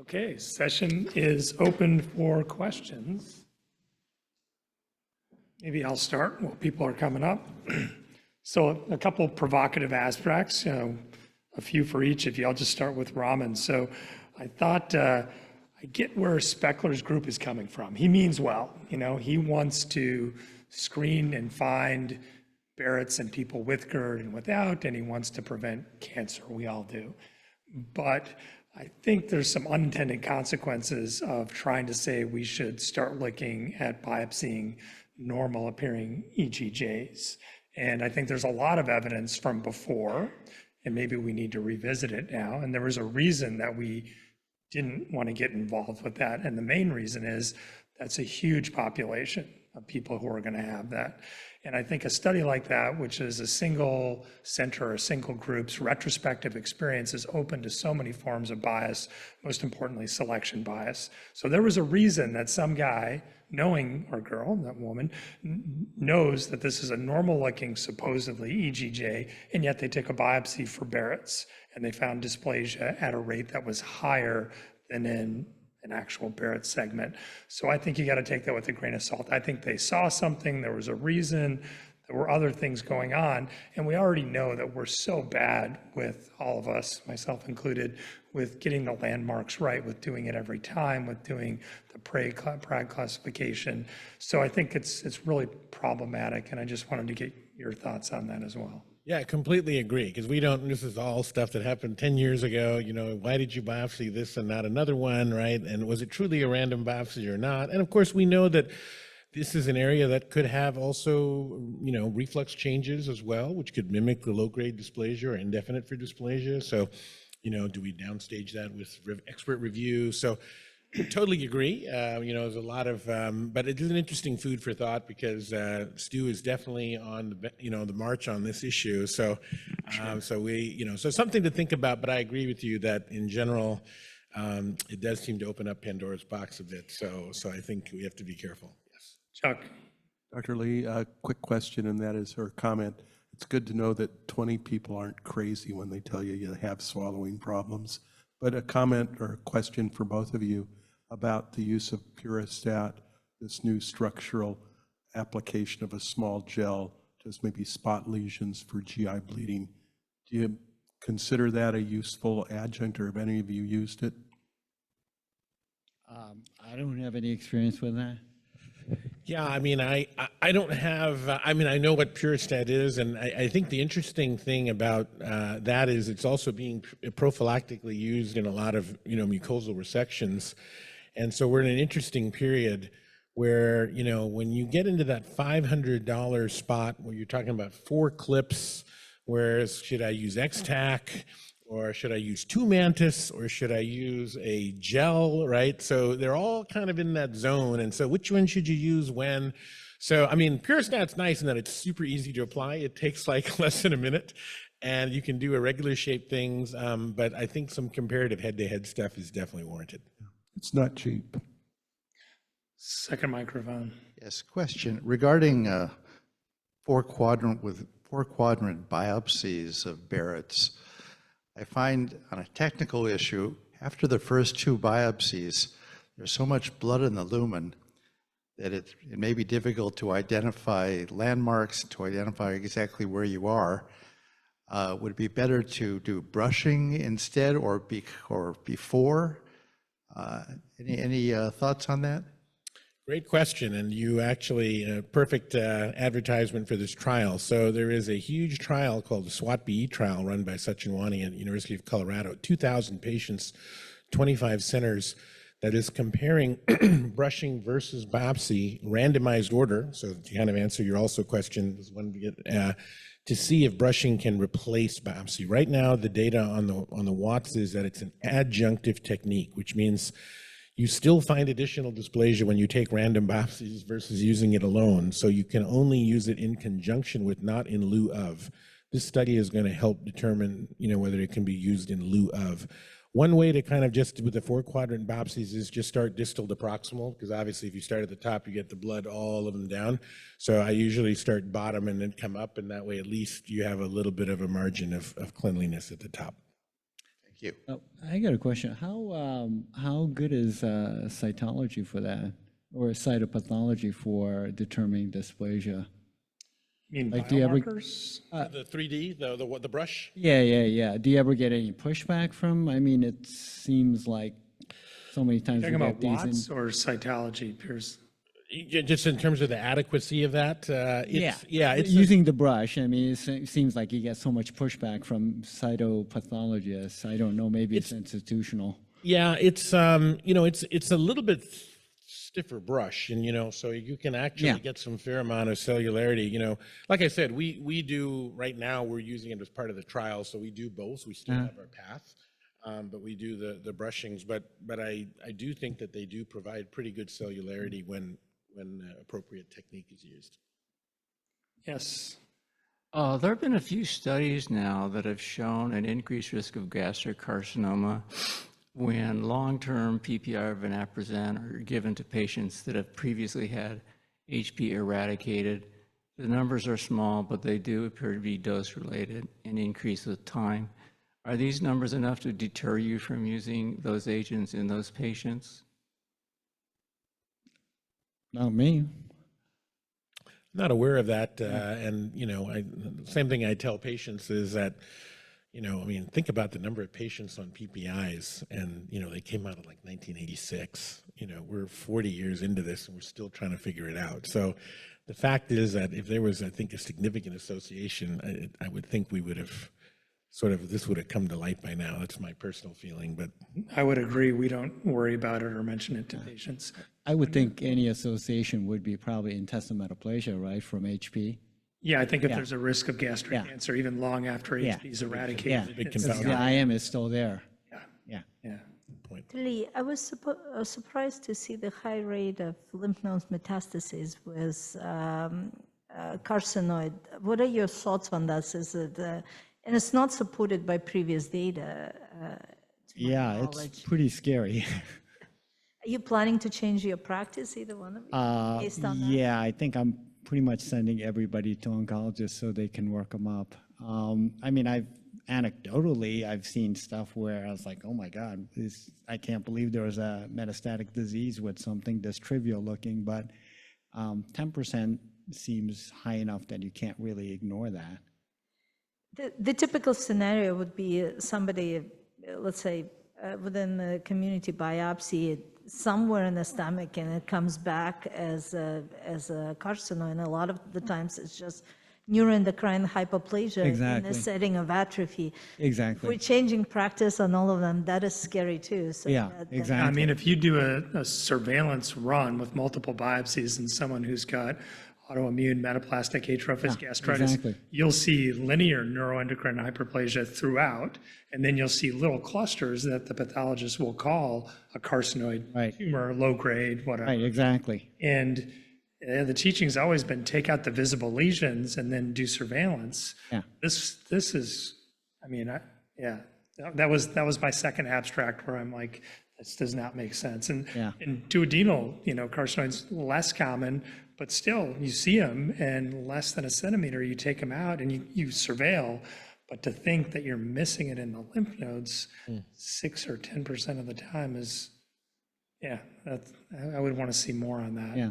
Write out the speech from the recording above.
Okay, session is open for questions. Maybe I'll start while people are coming up. So a couple provocative abstracts, a few for each of you. I'll just start with Raman. So I thought I get where Speckler's group is coming from. He means well. He wants to screen and find Barrett's in people with GERD and without, and he wants to prevent cancer. We all do. But I think there's some unintended consequences of trying to say we should start looking at biopsying normal appearing EGJs. And I think there's a lot of evidence from before, and maybe we need to revisit it now. And there was a reason that we didn't want to get involved with that. And the main reason is that's a huge population of people who are going to have that. And I think a study like that, which is a single center or single group's retrospective experience, is open to so many forms of bias, most importantly, selection bias. So there was a reason that some guy, knowing, or girl, that woman, knows that this is a normal looking, supposedly EGJ, and yet they took a biopsy for Barrett's, and they found dysplasia at a rate that was higher than in an actual Barrett segment. So I think you got to take that with a grain of salt. I think they saw something, there was a reason, there were other things going on, and we already know that we're so bad with all of us, myself included, with getting the landmarks right, with doing it every time, with doing the PRAG classification. So I think it's really problematic, and I just wanted to get your thoughts on that as well. Yeah, I completely agree, because this is all stuff that happened 10 years ago. Why did you biopsy this and not another one, right? And was it truly a random biopsy or not? And of course, we know that this is an area that could have also, reflux changes as well, which could mimic the low-grade dysplasia or indefinite for dysplasia. So, do we downstage that with expert review? So I totally agree. There's a lot of, but it is an interesting food for thought, because Stu is definitely on the march on this issue. So, so something to think about. But I agree with you that in general, it does seem to open up Pandora's box a bit. So I think we have to be careful. Yes. Chuck. Dr. Lee, a quick question, and that is her comment. It's good to know that 20 people aren't crazy when they tell you you have swallowing problems. But a comment or a question for both of you about the use of Puristat, this new structural application of a small gel, just maybe spot lesions for GI bleeding. Do you consider that a useful adjunct, or have any of you used it? I don't have any experience with that. Yeah, I don't have, I know what Puristat is, and I think the interesting thing about that is it's also being prophylactically used in a lot of, mucosal resections. And so we're in an interesting period where, when you get into that $500 spot where you're talking about 4 clips, whereas should I use X-Tac, or should I use 2 Mantis, or should I use a gel, right? So they're all kind of in that zone. And so which one should you use when? So, Puristat's nice in that it's super easy to apply. It takes like less than a minute, and you can do irregular shaped things. But I think some comparative head-to-head stuff is definitely warranted. It's not cheap. Second microphone. Yes, question regarding four-quadrant biopsies of Barrett's. I find on a technical issue, after the first 2 biopsies, there's so much blood in the lumen that it may be difficult to identify landmarks, to identify exactly where you are. Would it be better to do brushing instead, or before? Any thoughts on that? Great question, and you actually, perfect advertisement for this trial. So there is a huge trial called the SWAT-BE trial run by Sachin Wani at the University of Colorado, 2,000 patients, 25 centers, that is comparing brushing versus biopsy, randomized order. So to kind of answer your also question, is one to get to see if brushing can replace biopsy. Right now, the data on the Watts is that it's an adjunctive technique, which means you still find additional dysplasia when you take random biopsies versus using it alone. So you can only use it in conjunction with, not in lieu of. This study is going to help determine, whether it can be used in lieu of. One way to kind of just with the 4-quadrant biopsies is just start distal to proximal, because obviously if you start at the top, you get the blood all of them down. So I usually start bottom and then come up, and that way at least you have a little bit of a margin of cleanliness at the top. Thank you. Oh, I got a question. How good is cytology for that, or cytopathology for determining dysplasia? You mean Like, do you ever- biomarkers? The 3D, the brush? Yeah. Do you ever get any pushback from? I mean, it seems like so many times we Talking get about these. Watts or cytology, Pierce? Just in terms of the adequacy of that, it's Using the brush, I mean, it seems like you get so much pushback from cytopathologists. I don't know, maybe it's institutional. yeah, it's it's a little bit stiffer brush, and so you can actually Yeah. get some fair amount of cellularity. Like I said, we do right now. We're using it as part of the trial, so we do both. We still have our path, but we do the brushings. But I do think that they do provide pretty good cellularity when appropriate technique is used. Yes. There have been a few studies now that have shown an increased risk of gastric carcinoma when long-term PPI or vonaprazan are given to patients that have previously had HP eradicated. The numbers are small, but they do appear to be dose-related and increase with time. Are these numbers enough to deter you from using those agents in those patients? Not me. Not aware of that, and same thing I tell patients is that, I mean, think about the number of patients on PPIs, and they came out in like 1986. We're 40 years into this, and we're still trying to figure it out. So, the fact is that if there was, I think, a significant association, I would think we would have this would have come to light by now. That's my personal feeling, but I would agree. We don't worry about it or mention it to patients. I would think any association would be probably intestinal metaplasia, right, from HP? Yeah, I think if there's a risk of gastric Yeah. cancer, even long after Yeah. HP is eradicated. Yeah, big it's- because the IM is still there. Yeah, Yeah. yeah. Lee, I was surprised to see the high rate of lymph node metastases with carcinoid. What are your thoughts on this? Is it, and it's not supported by previous data. To my Yeah, knowledge. it's pretty scary. Are you planning to change your practice, either one of you, based on that? Yeah, I think I'm pretty much sending everybody to oncologists so they can work them up. I mean, anecdotally, I've seen stuff where I was like, oh my God, I can't believe there was a metastatic disease with something this trivial looking, but 10% seems high enough that you can't really ignore that. The typical scenario would be somebody, let's say, within the community biopsy, somewhere in the stomach, and it comes back as a carcinoma. And a lot of the times it's just neuroendocrine hypoplasia in Exactly. the setting of atrophy. If Exactly. we're changing practice on all of them, that is scary too. So Yeah, that- exactly. I mean, if you do a surveillance run with multiple biopsies in someone who's got autoimmune metaplastic atrophic gastritis, exactly. you'll see linear neuroendocrine hyperplasia throughout, and then you'll see little clusters that the pathologist will call a carcinoid Right. tumor, low grade, whatever. Right, exactly. And the teaching's always been take out the visible lesions and then do surveillance. Yeah. This is, I mean, that was my second abstract where I'm like, this does not make sense. And Yeah. and duodenal, carcinoid's less common, but still you see them, and less than a centimeter, you take them out and you surveil. But to think that you're missing it in the lymph nodes 6 or 10% of the time is, I would want to see more on that. Yeah.